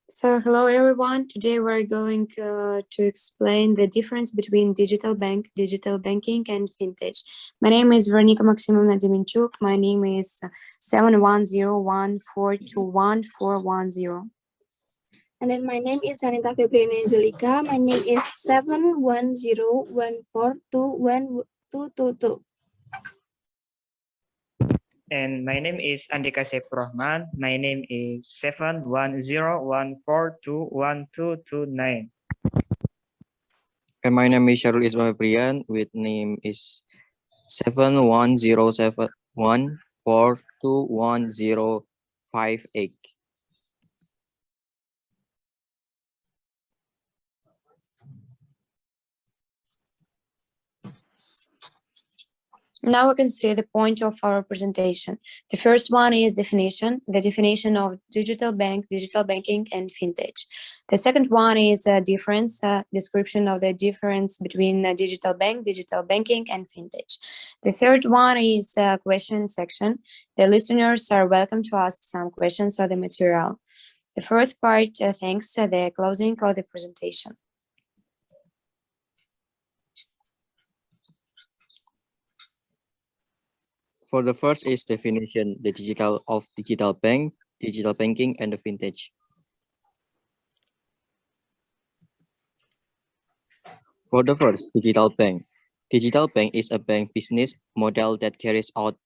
So hello everyone. Today we're going to explain the difference between digital banking, and fintech. My name is Veronika Maksimovna Demenchuk. My name is 71014214110. And then my name is Seanita Febrian Angelica. My name is 71014212222. And my name is Andika Saepurrohman. My name is 71014212229. And my name is Syahrul Isma Febrian with name is 71071421058. Now we can see the point of our presentation. The first one is definition, the definition of digital banking, and fintech. The second one is a difference, description of the difference between digital banking, and fintech. The third one is a question section. The listeners are welcome to ask some questions on the material. The fourth part thanks the closing of the presentation. For the first is definition, the digital banking, and the fintech. For the first, digital bank. Digital bank is a bank business model that carries out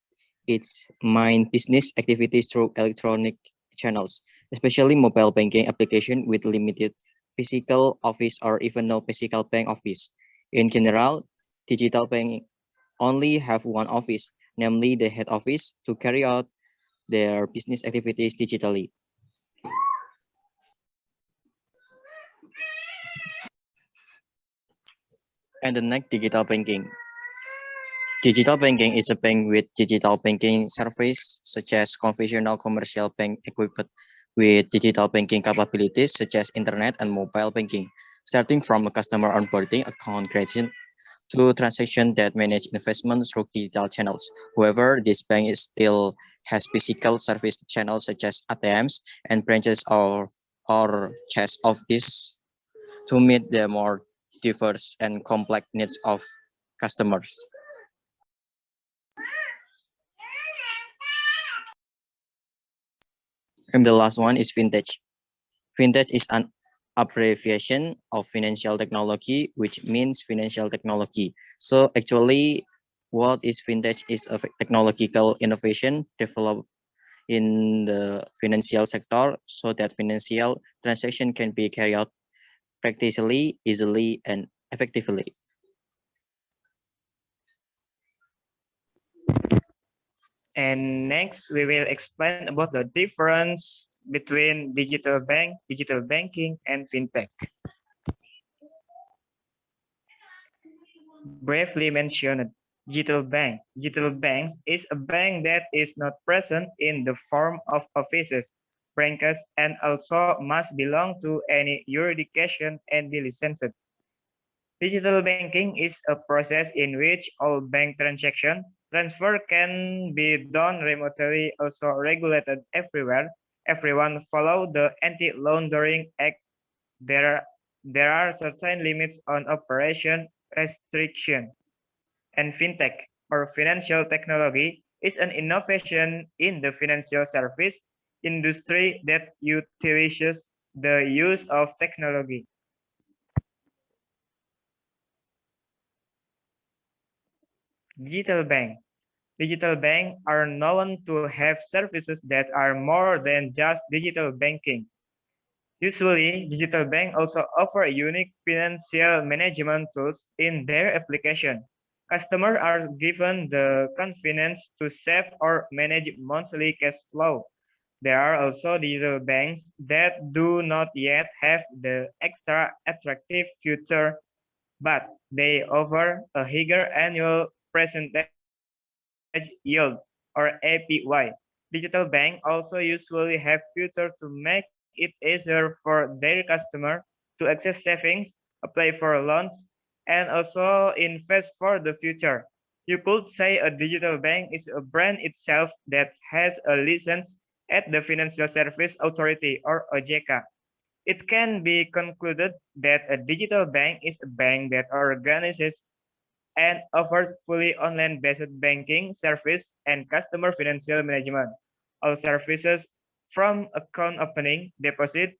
its main business activities through electronic channels, especially mobile banking application with limited physical office or even no physical bank office. In general, digital bank only have one office, namely the head office, to carry out their business activities digitally. And the next, digital banking. Digital banking is a bank with digital banking service, such as conventional commercial bank equipped with digital banking capabilities, such as internet and mobile banking, starting from a customer onboarding, account creation, to transactions that manage investment through digital channels. However, this bank still has physical service channels such as ATMs and branches or cash office to meet the more diverse and complex needs of customers. And the last one is fintech. Fintech is an abbreviation of financial technology, which means financial technology. So actually, what is fintech is a technological innovation developed in the financial sector so that financial transaction can be carried out practically, easily, and effectively. And next, we will explain about the difference between digital banking, and fintech. Briefly mentioned, Digital banks is a bank that is not present in the form of offices, branches, and also must belong to any jurisdiction and be licensed. Digital banking is a process in which all bank transfer can be done remotely, also regulated everywhere. Everyone follow the Anti-Laundering Act. There are certain limits on operation restriction. And fintech, or financial technology, is an innovation in the financial service industry that utilizes the use of technology. Digital bank. Digital banks are known to have services that are more than just digital banking. Usually, digital banks also offer unique financial management tools in their application. Customers are given the confidence to save or manage monthly cash flow. There are also digital banks that do not yet have the extra attractive feature, but they offer a higher annual percentage yield or APY. Digital banks also usually have features to make it easier for their customer to access savings, apply for loans, and also invest for the future. You could say a digital bank is a brand itself that has a license at the Financial Service Authority or OJK. It can be concluded that a digital bank is a bank that organizes and offers fully online-based banking service and customer financial management. All services from account opening, deposit,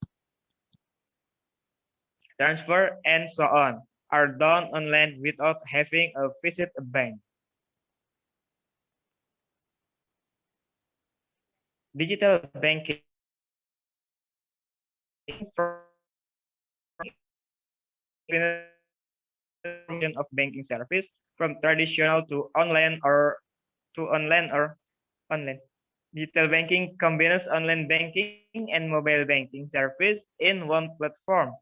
transfer, and so on are done online without having a visit a bank. Digital banking of banking service from traditional to online. Digital banking combines online banking and mobile banking service in one platform.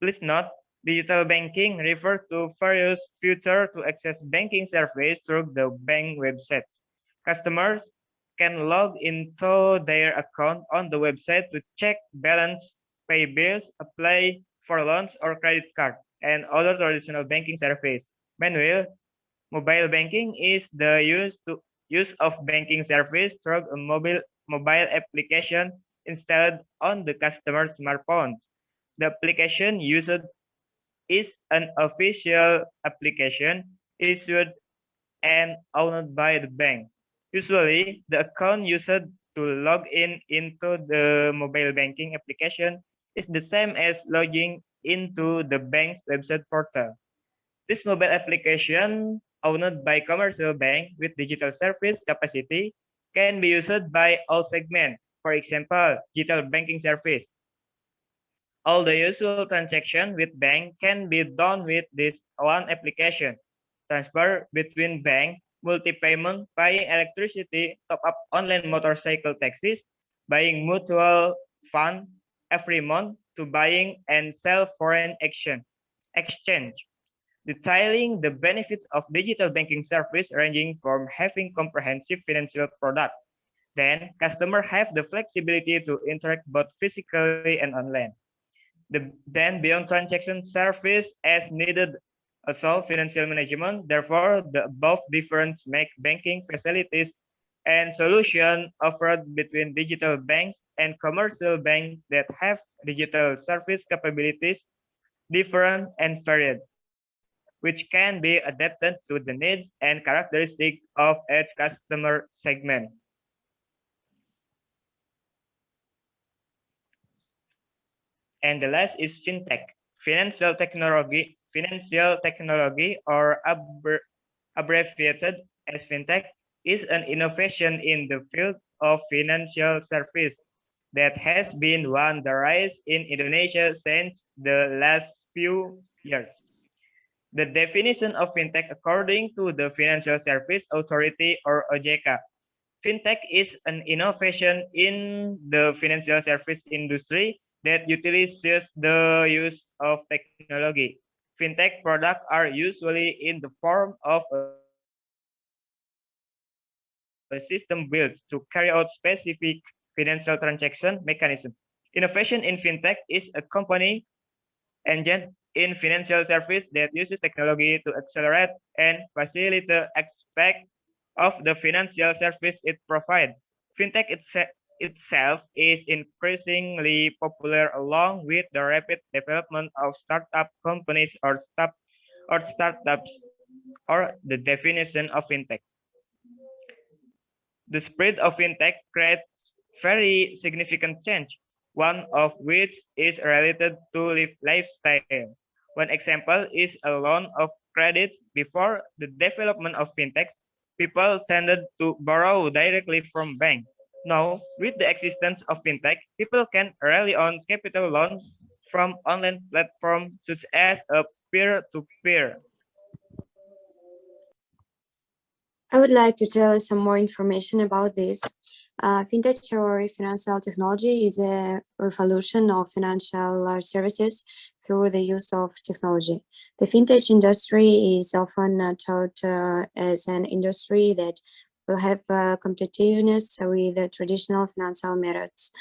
Please note, digital banking refers to various features to access banking service through the bank websites. Customers can log into their account on the website to check balance, pay bills, apply for loans or credit card, and other traditional banking service. Meanwhile, mobile banking is the use of banking service through a mobile application installed on the customer's smartphone. The application used is an official application issued and owned by the bank. Usually, the account used to log in into the mobile banking application is the same as logging into the bank's website portal. This mobile application, owned by commercial bank with digital service capacity, can be used by all segments. For example, digital banking service. All the usual transactions with bank can be done with this one application. Transfer between bank, multi-payment, buying electricity, top up online motorcycle taxis, buying mutual fund every month to buying and sell foreign exchange. Detailing the benefits of digital banking service ranging from having comprehensive financial product. Then customers have the flexibility to interact both physically and online. Then beyond transaction service as needed, also financial management. Therefore, the above difference make banking facilities and solution offered between digital banks and commercial banks that have digital service capabilities different and varied, which can be adapted to the needs and characteristics of each customer segment. And the last is fintech, financial technology, or abbreviated as fintech, is an innovation in the field of financial service that has been on the rise in Indonesia since the last few years. The definition of fintech according to the Financial Service Authority or OJK. Fintech is an innovation in the financial service industry that utilizes the use of technology. Fintech products are usually in the form of a system built to carry out specific financial transaction mechanism. Innovation in fintech is a company engine in financial service that uses technology to accelerate and facilitate aspects of the financial service it provides. Fintech itself is increasingly popular along with the rapid development of startup companies or startups or the definition of fintech. The spread of fintech creates very significant change, one of which is related to lifestyle. One example is a loan of credit. Before the development of fintechs, people tended to borrow directly from banks. Now, with the existence of fintech, people can rely on capital loans from online platforms such as a peer-to-peer. I would like to tell you some more information about this. Fintech or financial technology is a revolution of financial services through the use of technology. The fintech industry is often thought as an industry that will have competitiveness with the traditional financial methods.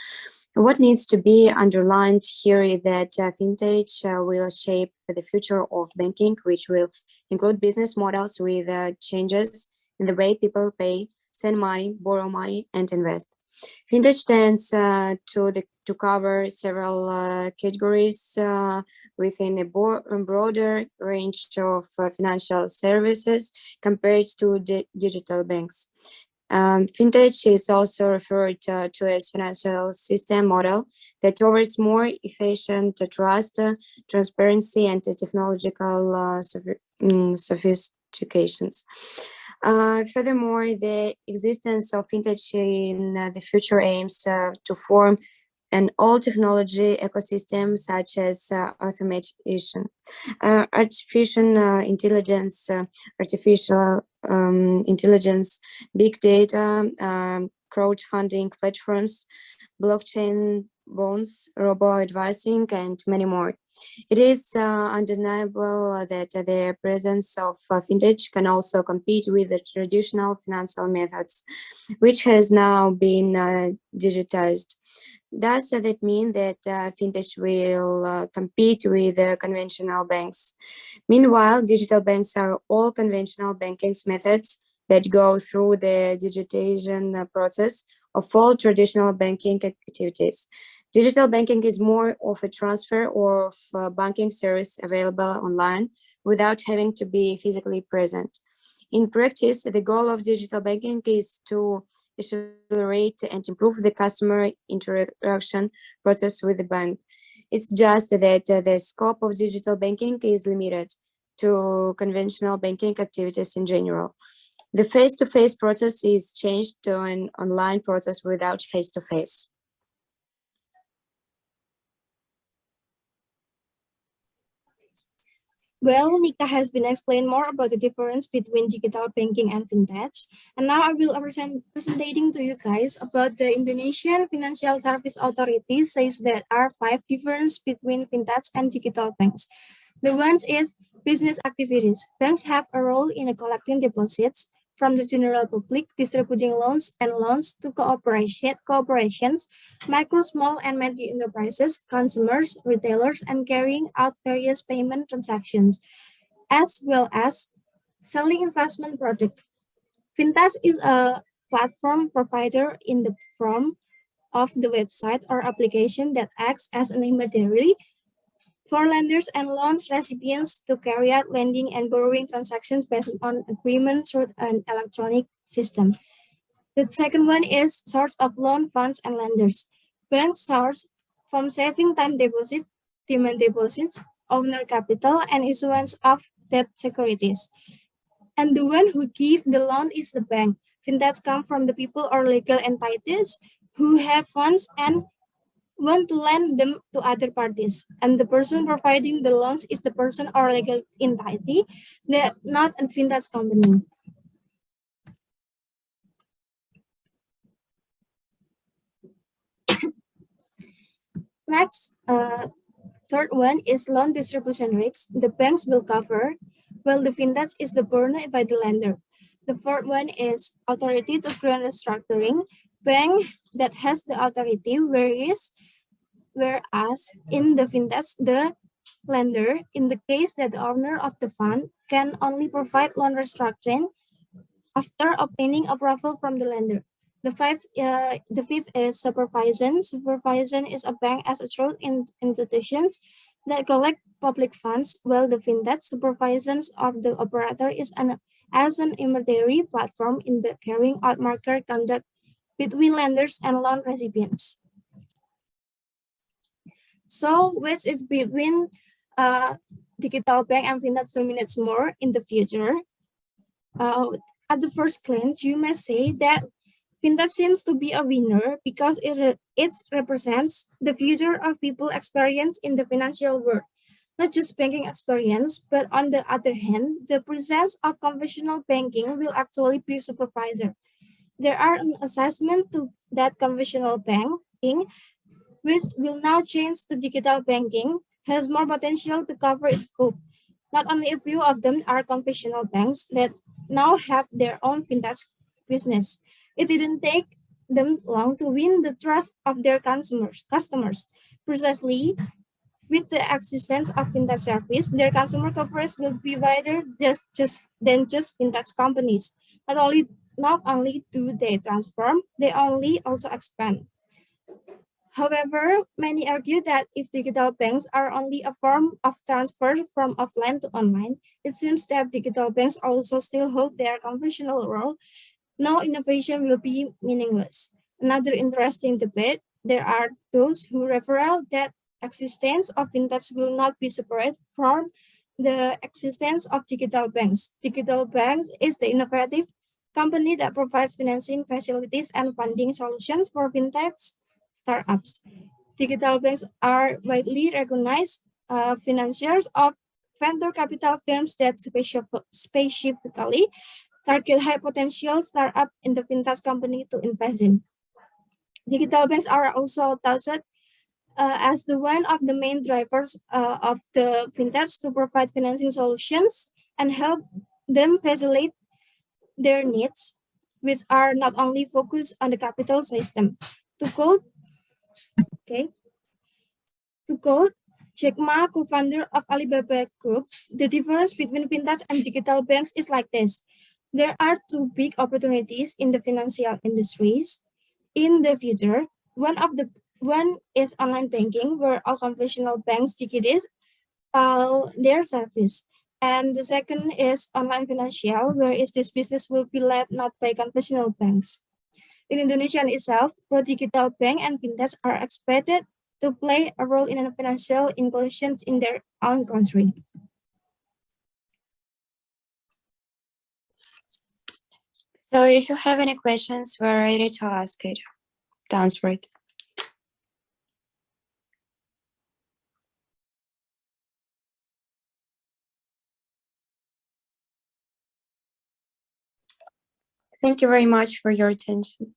What needs to be underlined here is that fintech will shape the future of banking, which will include business models with changes in the way people pay, send money, borrow money, and invest. Fintech tends to cover several categories within a broader range of financial services compared to digital banks. Fintech is also referred to as financial system model that offers more efficient trust, transparency, and technological sophistications. Furthermore, the existence of fintech in the future aims to form an all-technology ecosystem such as automation, artificial intelligence, big data, crowdfunding platforms, blockchain bonds, robo-advising, and many more. It is undeniable that the presence of fintech can also compete with the traditional financial methods, which has now been digitized. Does that mean that fintech will compete with conventional banks? Meanwhile, digital banks are all conventional banking methods that go through the digitization process of all traditional banking activities. Digital banking is more of a transfer of banking service available online without having to be physically present. In practice, the goal of digital banking is to accelerate and improve the customer interaction process with the bank. It's just that the scope of digital banking is limited to conventional banking activities in general. The face-to-face process is changed to an online process without face-to-face. Well, Nika has been explained more about the difference between digital banking and fintech. And now I will presenting to you guys about the Indonesian Financial Service Authority says there are 5 differences between fintech and digital banks. The ones is business activities. Banks have a role in collecting deposits from the general public, distributing loans to corporations, micro, small, and medium enterprises, consumers, retailers, and carrying out various payment transactions, as well as selling investment products. Fintech is a platform provider in the form of the website or application that acts as an intermediary for lenders and loans recipients to carry out lending and borrowing transactions based on agreement through an electronic system. The second one is source of loan funds and lenders. Banks source from saving time deposit, demand deposits, owner capital, and issuance of debt securities. And the one who gives the loan is the bank. Fintechs come from the people or legal entities who have funds and want to lend them to other parties, and the person providing the loans is the person or legal entity, not a fintech company. Next, third one is loan distribution risks. The banks will cover, while the fintech is the burden by the lender. The fourth one is authority to grant restructuring. Bank that has the authority, whereas in the fintech, the lender, in the case that the owner of the fund, can only provide loan restructuring after obtaining approval from the lender. The fifth is supervision. Supervision is a bank as a trust institutions that collect public funds, while the fintech supervision of the operator is as an intermediary platform in the carrying out market conduct between lenders and loan recipients. So, which is between digital bank and fintech dominates more in the future? At the first glance, you may say that fintech seems to be a winner because it represents the future of people experience in the financial world, not just banking experience, but on the other hand, the presence of conventional banking will actually be supervisor. There are an assessment to that conventional banking, which will now change to digital banking, has more potential to cover its scope. Not only a few of them are conventional banks that now have their own fintech business. It didn't take them long to win the trust of their customers. Precisely, with the existence of fintech service, their customer coverage will be wider than just fintech companies. Not only not only do they transform, they also expand. However, many argue that if digital banks are only a form of transfer from offline to online, it seems that digital banks also still hold their conventional role. No innovation will be meaningless. Another interesting debate, there are those who reveal that existence of fintechs will not be separate from the existence of digital banks. Digital banks is the innovative company that provides financing facilities and funding solutions for fintechs startups. Digital banks are widely recognized financiers of venture capital firms that specifically target high potential startup in the fintech company to invest in. Digital banks are also touted as the one of the main drivers of the fintechs to provide financing solutions and help them facilitate their needs, which are not only focused on the capital system. To quote, okay, to quote Jack Ma, co-founder of Alibaba Group, the difference between fintechs and digital banks is like this. There are two big opportunities in the financial industries. In the future, one is online banking, where all conventional banks digitize their service. And the second is online financial, where is this business will be led not by conventional banks. In Indonesia itself, both digital bank and fintechs are expected to play a role in financial inclusion in their own country. So if you have any questions, we're ready to ask it, to answer it. Thank you very much for your attention.